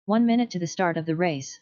1 minute to the start of the race.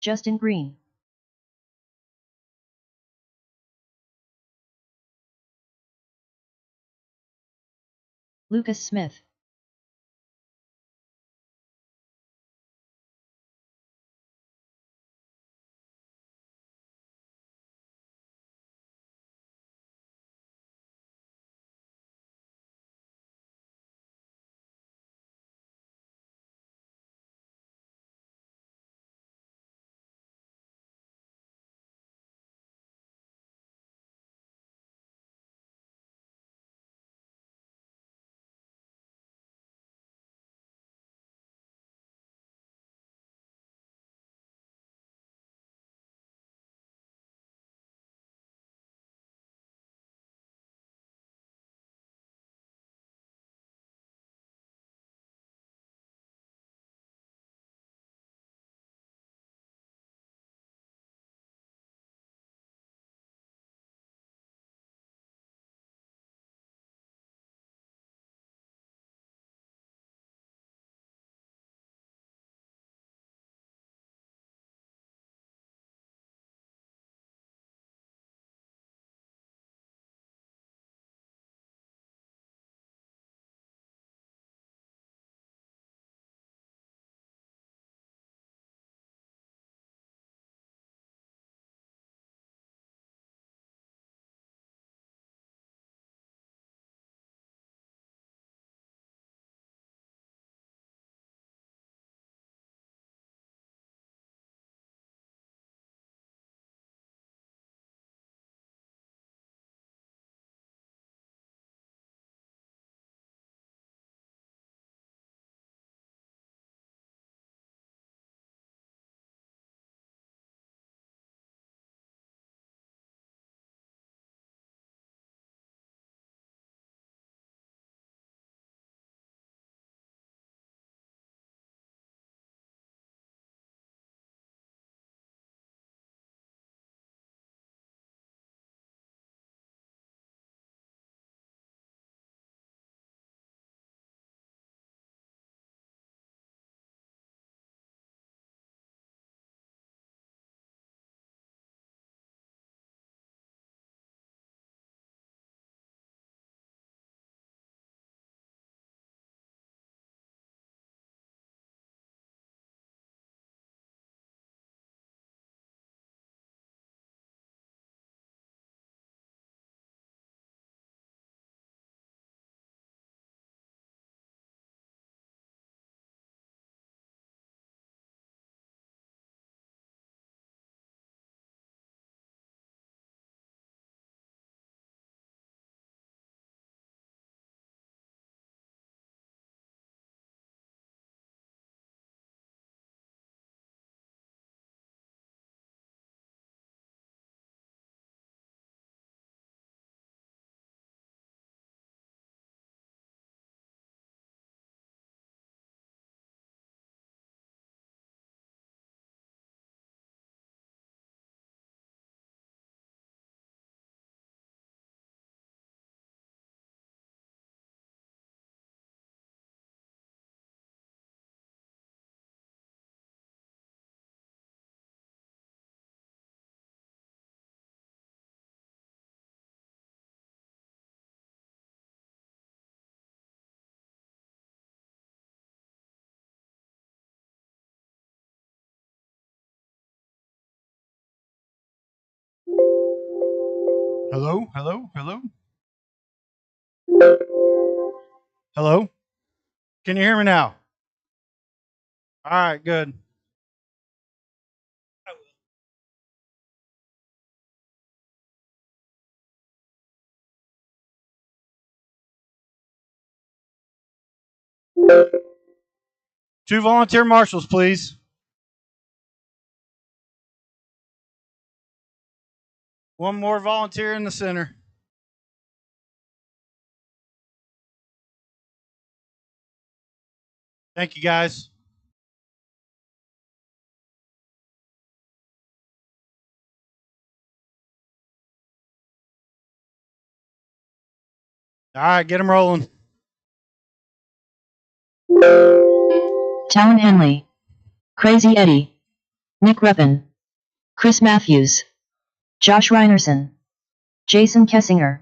Justin Green, Lucas Smith, Hello, hello, hello, hello. Can you hear me now? All right, good. Two volunteer marshals, please. One more volunteer in the center. Thank you, guys. All right, get them rolling. Talon Henley, Crazy Eddie, Nick Reppin, Chris Matthews, Josh Reinerson, Jason Kessinger.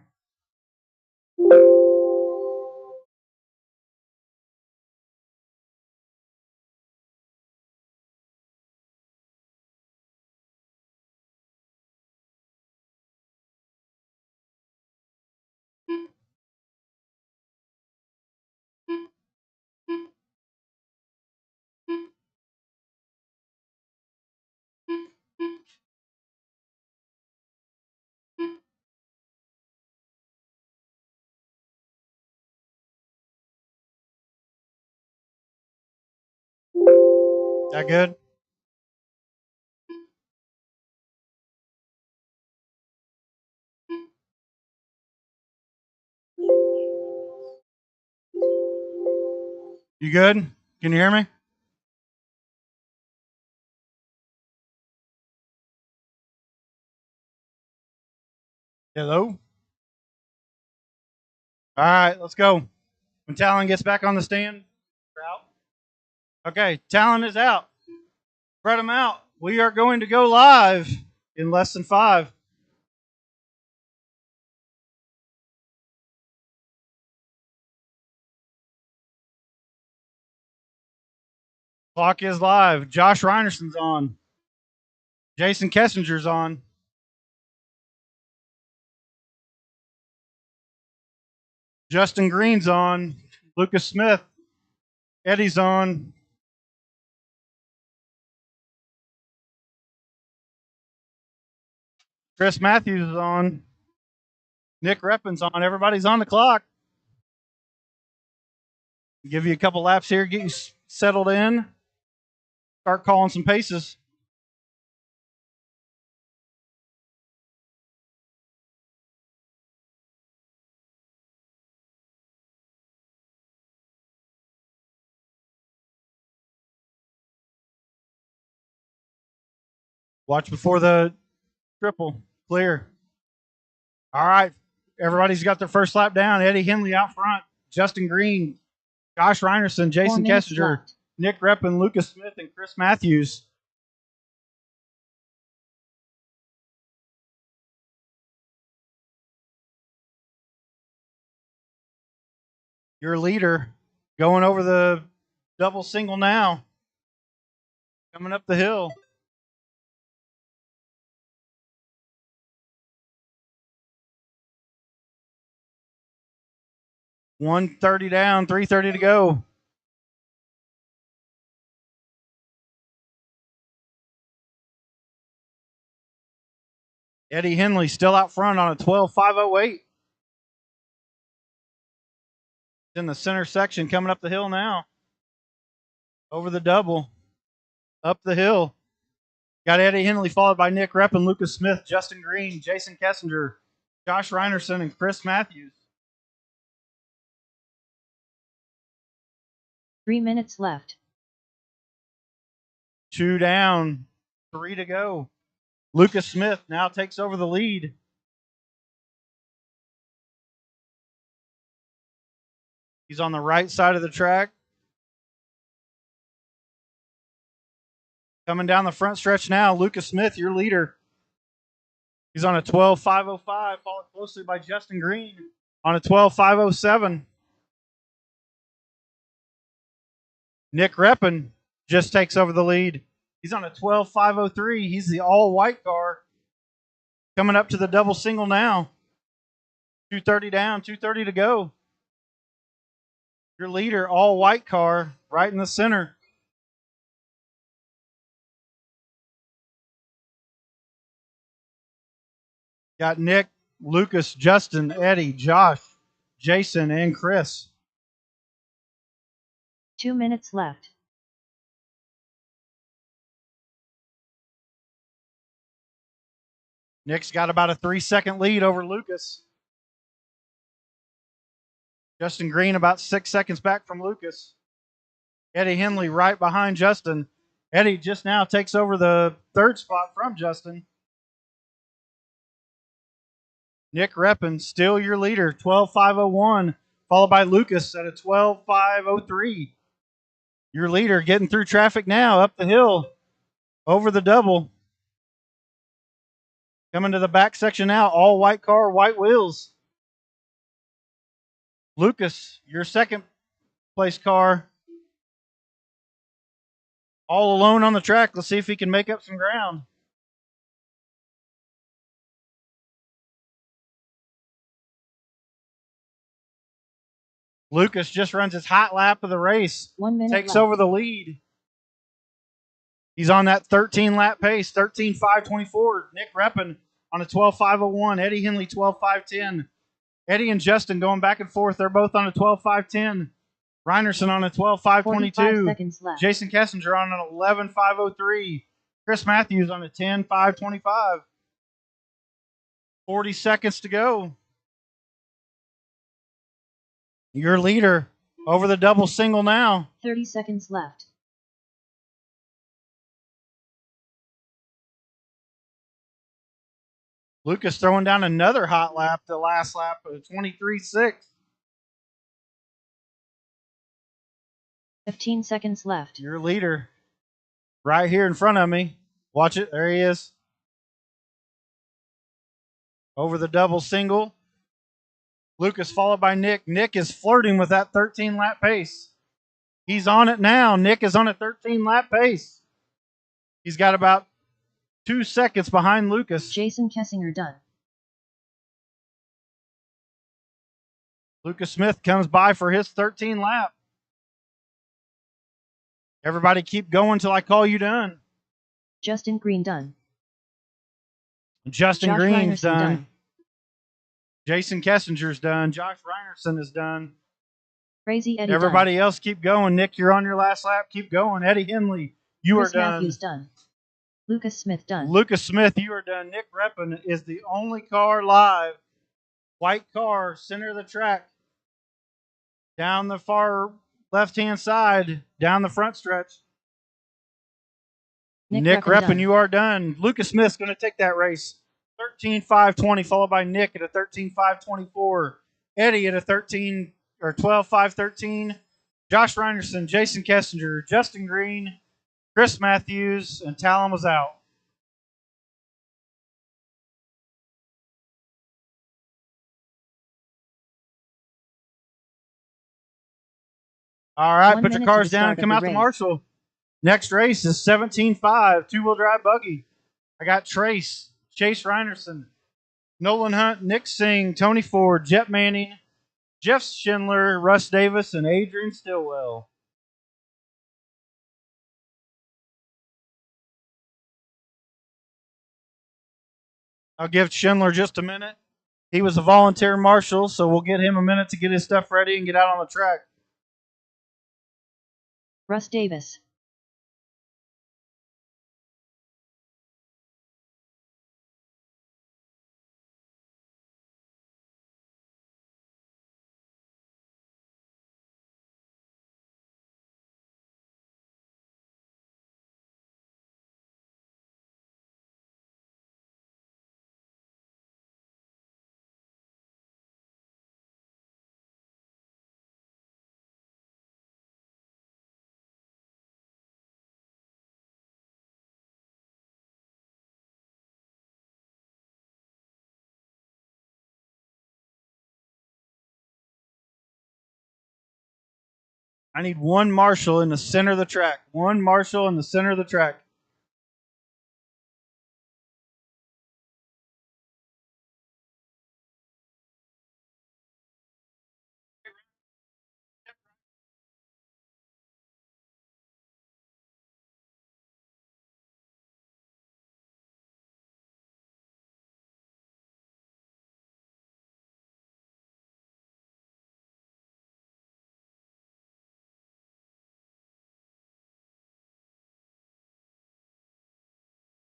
That good? You good? Can you hear me? Hello? All right, let's go. When Talon gets back on the stand, we're out. Okay, Talon is out. Spread them out. We are going to go live in less than 5. Clock is live. Josh Reinerson's on. Jason Kessinger's on. Justin Green's on. Lucas Smith. Eddie's on. Chris Matthews is on. Nick Reppin's on. Everybody's on the clock. Give you a couple laps here, get you settled in. Start calling some paces. Watch before the triple. Clear. All right. Everybody's got their first lap down. Eddie Henley out front. Justin Green, Josh Reinerson, Jason Kessinger, Nick Reppin, Lucas Smith, and Chris Matthews. Your leader going over the double single now. Coming up the hill. $130 down, $330 to go. Eddie Henley still out front on a 12.508. In the center section, coming up the hill now. Over the double. Up the hill. Got Eddie Henley followed by Nick Reppin, Lucas Smith, Justin Green, Jason Kessinger, Josh Reinerson, and Chris Matthews. 3 minutes left. 2 down, 3 to go. Lucas Smith now takes over the lead. He's on the right side of the track. Coming down the front stretch now, Lucas Smith, your leader. He's on a 12.505, followed closely by Justin Green on a 12.507. Nick Reppin just takes over the lead. He's on a 12.503. He's the all-white car. Coming up to the double single now. 230 down, 230 to go. Your leader, all-white car, right in the center. Got Nick, Lucas, Justin, Eddie, Josh, Jason, and Chris. 2 minutes left. Nick's got about a 3-second lead over Lucas. Justin Green about 6 seconds back from Lucas. Eddie Henley right behind Justin. Eddie just now takes over the third spot from Justin. Nick Reppin, still your leader, 12.501, followed by Lucas at a 12.503. Your leader getting through traffic now, up the hill. over the double. Coming to the back section now, all white car, white wheels. Lucas, your second place car, all alone on the track. Let's see if he can make up some ground. Lucas just runs his hot lap of the race. 1 minute Takes left. over the lead. He's on that 13-lap pace, 13.524. Nick Reppin on a 12.501. Eddie Henley, 12.510. Eddie and Justin going back and forth. They're both on a 12.510. Reinerson on a 45 12.522. seconds left. Jason Kessinger on an 11.503. Chris Matthews on a 10.525. 40 seconds to go. Your leader over the double single now. 30 seconds left. Lucas throwing down another hot lap, the last lap of 23.6. 15 seconds left. Your leader right here in front of me. Watch it. There he is. Over the double single. Lucas followed by Nick. Nick is flirting with that 13-lap pace. He's on it now. Nick is on a 13-lap pace. He's got about 2 seconds behind Lucas. Jason Kessinger done. Lucas Smith comes by for his 13th lap. Everybody keep going till I call you done. Justin Green done. Justin Josh Green's Reinerson done. Jason Kessinger's done. Josh Reinerson is done. Crazy Eddie Everybody else keep going. Nick, you're on your last lap. Keep going. Eddie Henley, you Chris are done. Matthews done. Lucas Smith done. Lucas Smith, you are done. Nick Reppin is the only car live. White car, center of the track. Down the far left-hand side, down the front stretch. Nick Reppin, done. you are done. Lucas Smith's going to take that race. 13.520, followed by Nick at a 13.524. Eddie at a 12.513. Josh Reinerson, Jason Kessinger, Justin Green, Chris Matthews, and Talon was out. All right, 1 put your minute to cars the down start and come of out the to race. Marshall. Next race is 17.5, two-wheel drive buggy. I got Trace, Chase Reinerson, Nolan Hunt, Nick Singh, Tony Ford, Jet Manning, Jeff Schindler, Russ Davis, and Adrian Stillwell. I'll give Schindler just a minute. He was a volunteer marshal, so we'll get him a minute to get his stuff ready and get out on the track. Russ Davis. I need one marshal in the center of the track. One marshal in the center of the track.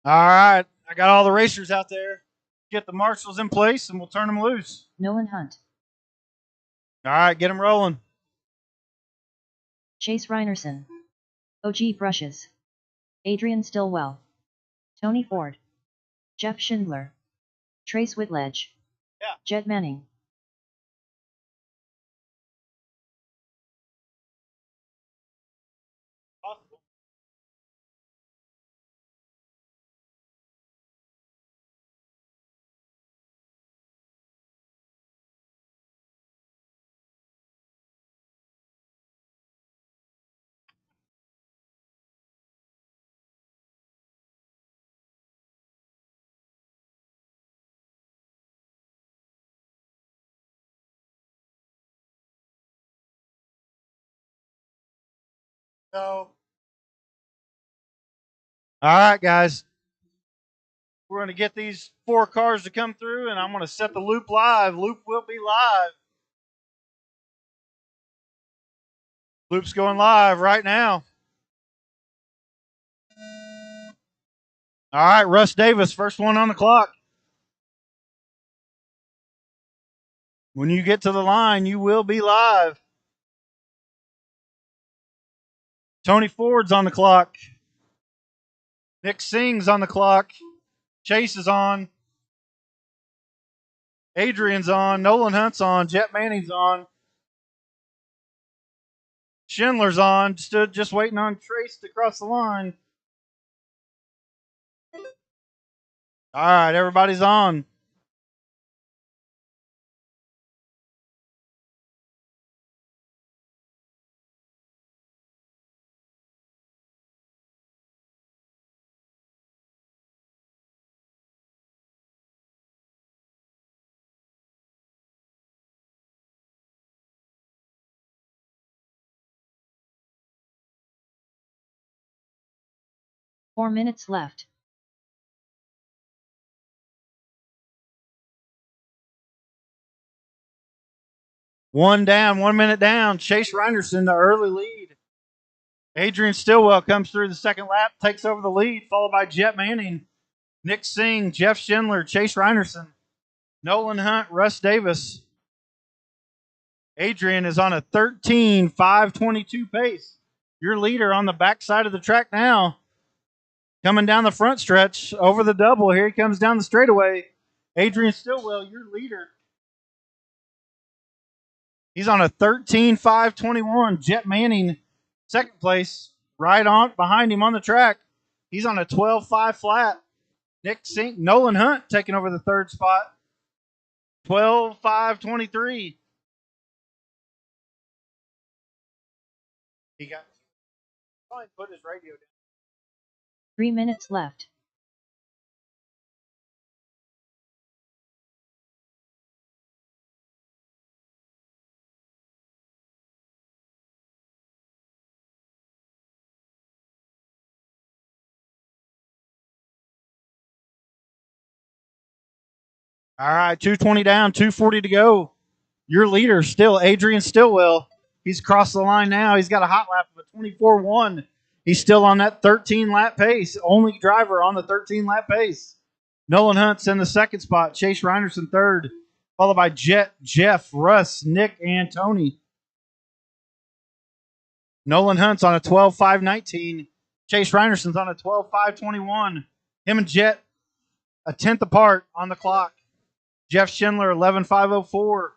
All right, I got all the racers out there. Get the marshals in place, and we'll turn them loose. Nolan Hunt. All right, get them rolling. Chase Reinerson. OG Brushes. Adrian Stillwell. Tony Ford. Jeff Schindler. Trace Whitledge. Yeah. Jet Manning. So, all right, guys. We're going to get these 4 cars to come through, and I'm going to set the loop live. Loop will be live. Loop's going live right now. All right, Russ Davis, first one on the clock. When you get to the line, you will be live. Tony Ford's on the clock. Nick Singh's on the clock. Chase is on. Adrian's on. Nolan Hunt's on. Jet Manning's on. Schindler's on. Stood just waiting on Trace to cross the line. All right, everybody's on. Four minutes left. One down, 1 minute down. Chase Reinerson, the early lead. Adrian Stillwell comes through the second lap, takes over the lead, followed by Jet Manning, Nick Singh, Jeff Schindler, Chase Reinerson, Nolan Hunt, Russ Davis. Adrian is on a 13.522 pace. Your leader on the backside of the track now. Coming down the front stretch over the double. Here he comes down the straightaway. Adrian Stillwell, your leader. He's on a 13.521. Jet Manning, second place, right on behind him on the track. He's on a 12.5 flat. Nick Sink, Nolan Hunt taking over the third spot. 12.523. He got. Probably put his radio down. 3 minutes left. All right, 220 down, 240 to go. Your leader still, Adrian Stillwell. He's crossed the line now. He's got a hot lap of a 24.1. He's still on that 13-lap pace. Only driver on the 13-lap pace. Nolan Hunt's in the second spot. Chase Reinerson third, followed by Jet, Jeff, Russ, Nick, and Tony. Nolan Hunt's on a 12.519. Chase Reinerson's on a 12.521. Him and Jet a tenth apart on the clock. Jeff Schindler 11.504.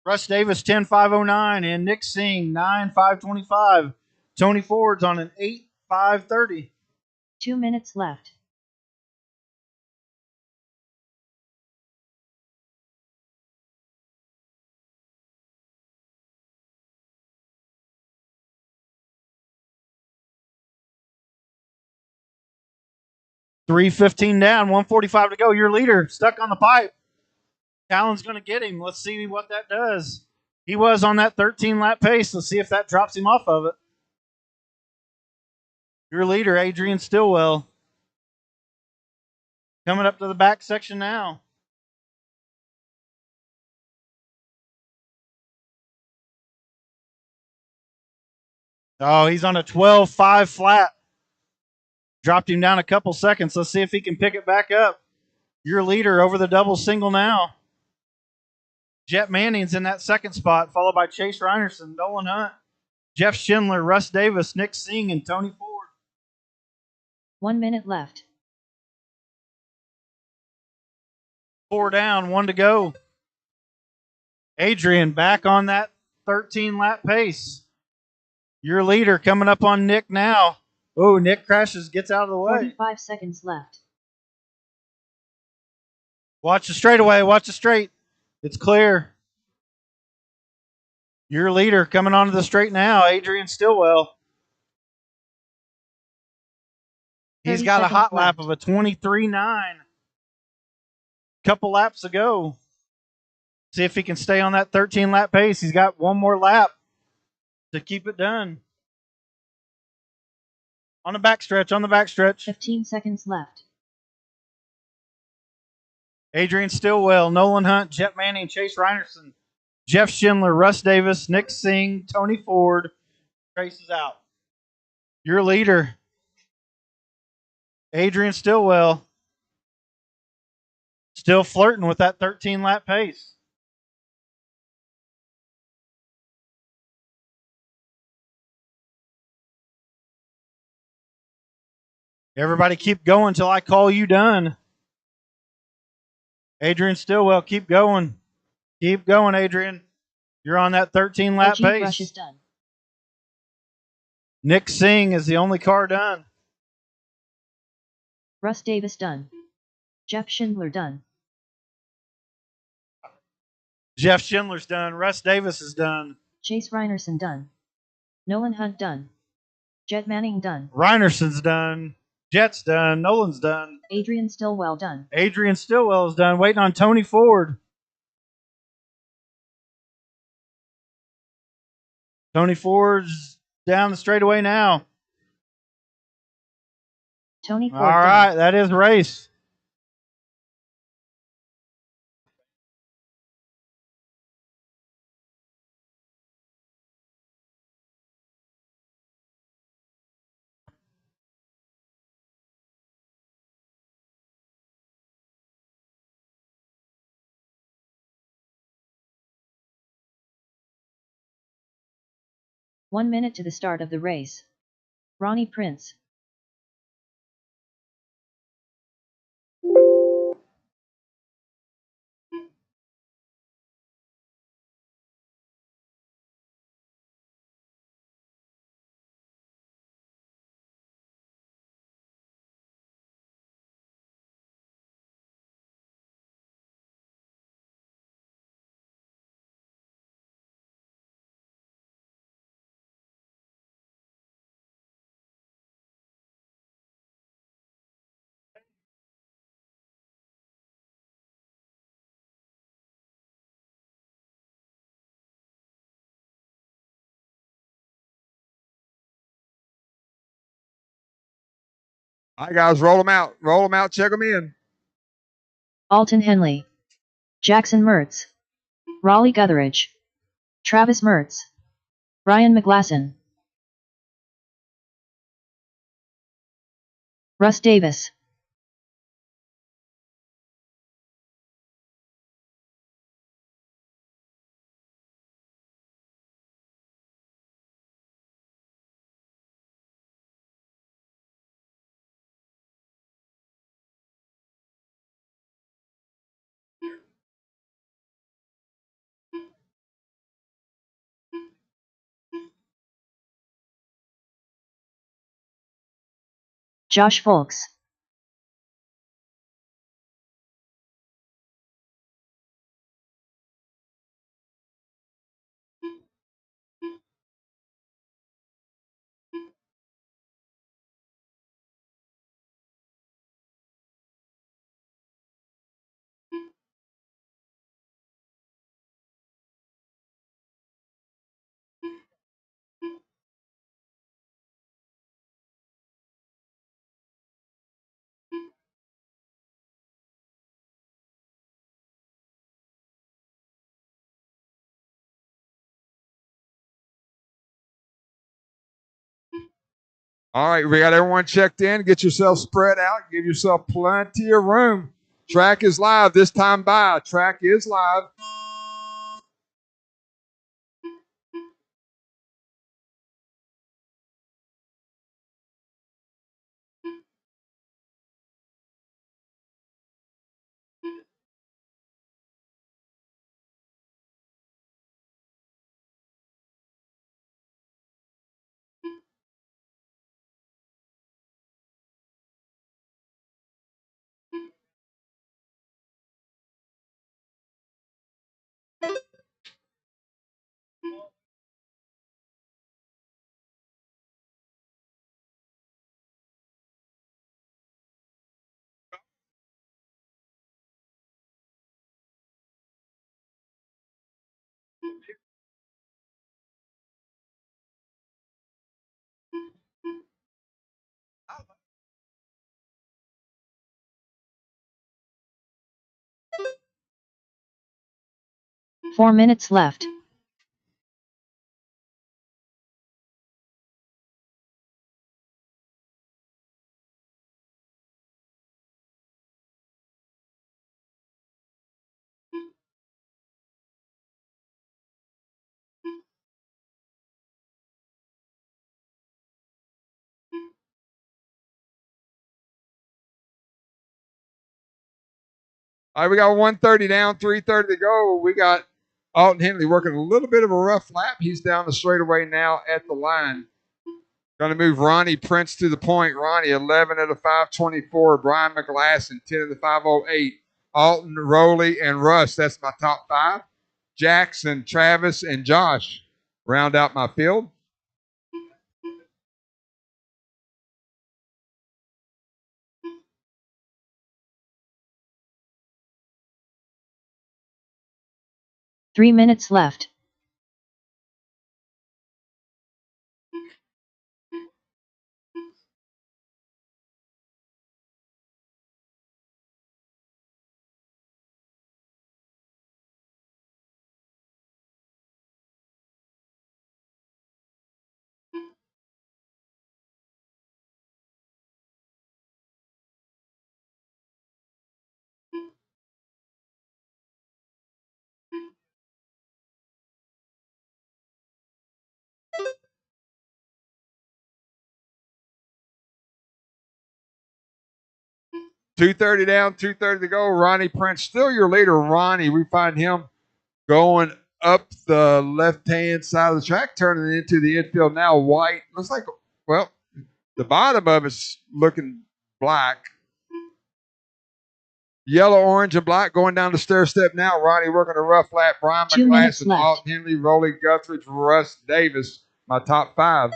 Russ Davis 10.509 and Nick Singh 9.525. Tony Ford's on an 8.530. 2 minutes left. $3.15 down, 145 to go. Your leader stuck on the pipe. Talon's going to get him. Let's see what that does. He was on that 13-lap pace. Let's see if that drops him off of it. Your leader, Adrian Stillwell. Coming up to the back section now. Oh, he's on a 12.5 flat. Dropped him down a couple seconds. Let's see if he can pick it back up. Your leader over the double single now. Jet Manning's in that second spot, followed by Chase Reinerson, Nolan Hunt, Jeff Schindler, Russ Davis, Nick Singh, and Tony Ford. 1 minute left. 4 down, 1 to go. Adrian back on that 13-lap pace. Your leader coming up on Nick now. Oh, Nick crashes, gets out of the way. 45 seconds left. Watch the straightaway, watch the straight. It's clear. Your leader coming onto the straight now, Adrian Stillwell. He's got a hot lap of a 23.9. Couple laps to go. See if he can stay on that 13-lap pace. He's got one more lap to keep it done. On the backstretch, on the backstretch. 15 seconds left. Adrian Stillwell, Nolan Hunt, Jet Manning, Chase Reinerson, Jeff Schindler, Russ Davis, Nick Singh, Tony Ford. Trace is out. Your leader, Adrian Stillwell, still flirting with that 13-lap pace. Everybody keep going till I call you done. Adrian Stillwell, keep going. Keep going, Adrian. You're on that 13-lap OG pace. Rush is done. Nick Singh is the only car done. Russ Davis done. Jeff Schindler done. Jeff Schindler's done. Russ Davis is done. Chase Reinerson done. Nolan Hunt done. Jet Manning done. Reinerson's done. Jet's done. Nolan's done. Adrian Stillwell done. Adrian Stillwell is done. Waiting on Tony Ford. Tony Ford's down the straightaway now. Tony Ford All right, that is race. One minute to the start of the race. Ronnie Prince. All right, guys, roll them out. Roll them out. Check them in. Alton Henley. Jackson Mertz. Raleigh Gutheridge. Travis Mertz. Ryan McGlasson. Russ Davis. Josh Folks. All right, we got everyone checked in. Get yourself spread out. Give yourself plenty of room. Track is live this time by. Track is live. 4 minutes left. All right, we got 130 down, 330 to go. We got Alton Henley working a little bit of a rough lap. He's down the straightaway now at the line. Going to move Ronnie Prince to the point. Ronnie, 11 of the 524. Brian McGlasson, 10 of the 508. Alton, Rowley, and Russ. That's my top 5. Jackson, Travis, and Josh round out my field. Three minutes left. $230 down, $230 to go. Ronnie Prince, still your leader. Ronnie, we find him going up the left-hand side of the track, turning into the infield now. White looks like, well, the bottom of it's looking black. Yellow, orange, and black going down the stair step now. Ronnie working a rough lap. Brian 2 minutes McGlasson, left. Alton Henley, Rowley Guthridge, Russ Davis. My top 5.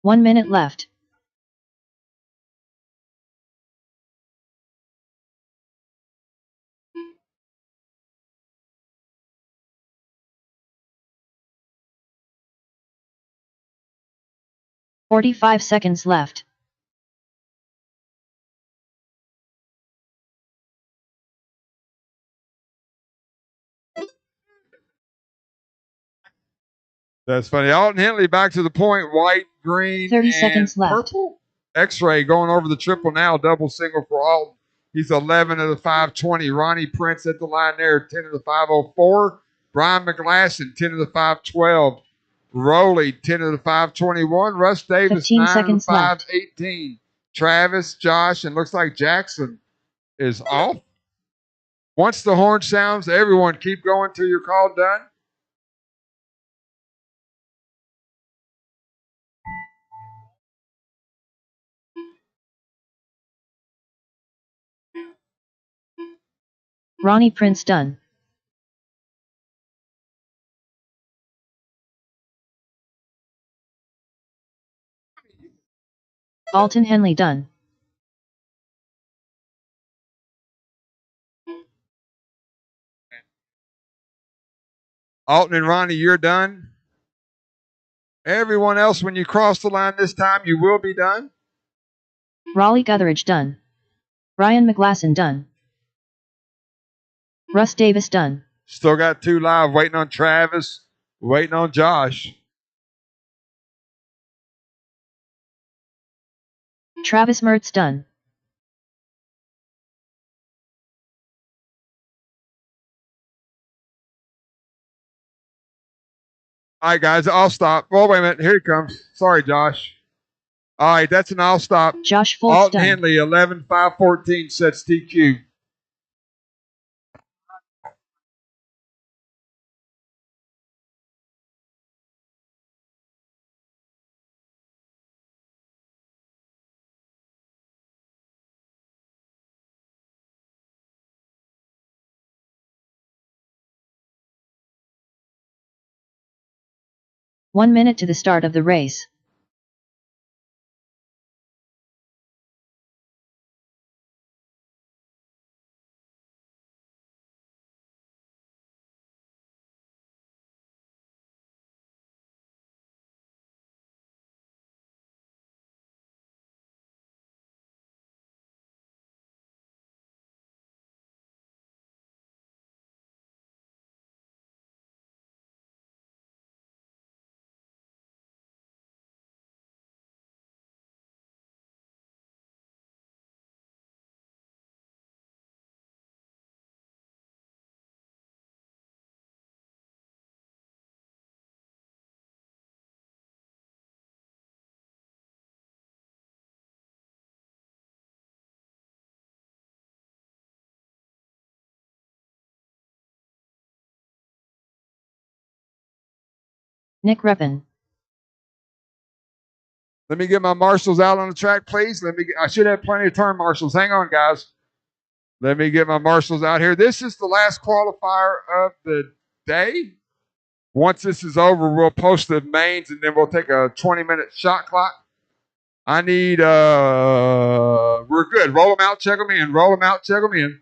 One minute left. "45 seconds left. That's funny. Alton Henley back to the point. White, green, 30 and seconds left. purple. X-ray going over the triple now. Double single for Alton. He's 11 of the 520. Ronnie Prince at the line there. 10 of the 504. Brian McGlasson, 10 of the 512. Rowley, 10 of the 521. Russ Davis, 15 9 of the seconds left. 518. Travis, Josh, and looks like Jackson is off. Once the horn sounds, everyone keep going till you're called done. Ronnie Prince done. Alton Henley done. Alton and Ronnie, you're done. Everyone else, when you cross the line this time, you will be done. Rowley Guthridge done. Brian McGlasson done. Russ Davis done. Still got 2 live, waiting on Travis, waiting on Josh. Travis Mertz done. All right, guys, I'll stop. Oh, wait a minute. Here he comes. Sorry, Josh. All right, that's an I'll stop. Josh full Alton stun. Henley, 11-5-14 sets TQ. One minute to the start of the race. Nick Reppin. Let me get my marshals out on the track, please. I should have plenty of turn marshals. Hang on, guys. Let me get my marshals out here. This is the last qualifier of the day. Once this is over, we'll post the mains, and then we'll take a 20-minute shot clock. I need, we're good. Roll them out, check them in. Roll them out, check them in.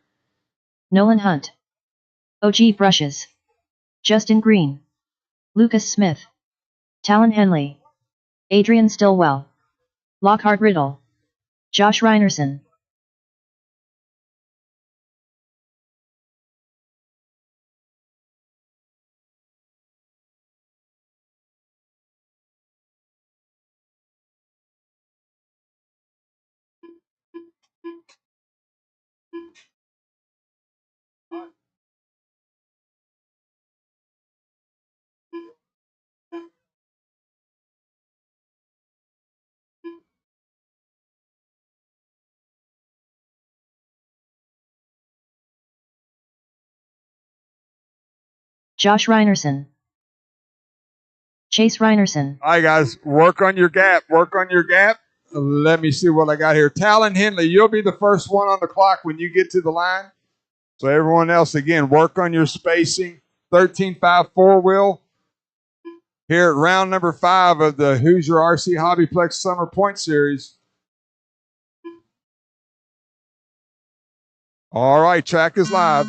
Nolan Hunt. OG Brushes. Justin Green. Lucas Smith. Talon Henley. Adrian Stillwell. Lockhart Riddle. Josh Reinerson. Josh Reinerson. Chase Reinerson. All right, guys, work on your gap. Work on your gap. Let me see what I got here. Talon Henley, you'll be the first one on the clock when you get to the line. So everyone else, again, work on your spacing. 13.5 four-wheel. Here at round number 5 of the Hoosier RC Hobbyplex Summer Point Series. All right, track is live.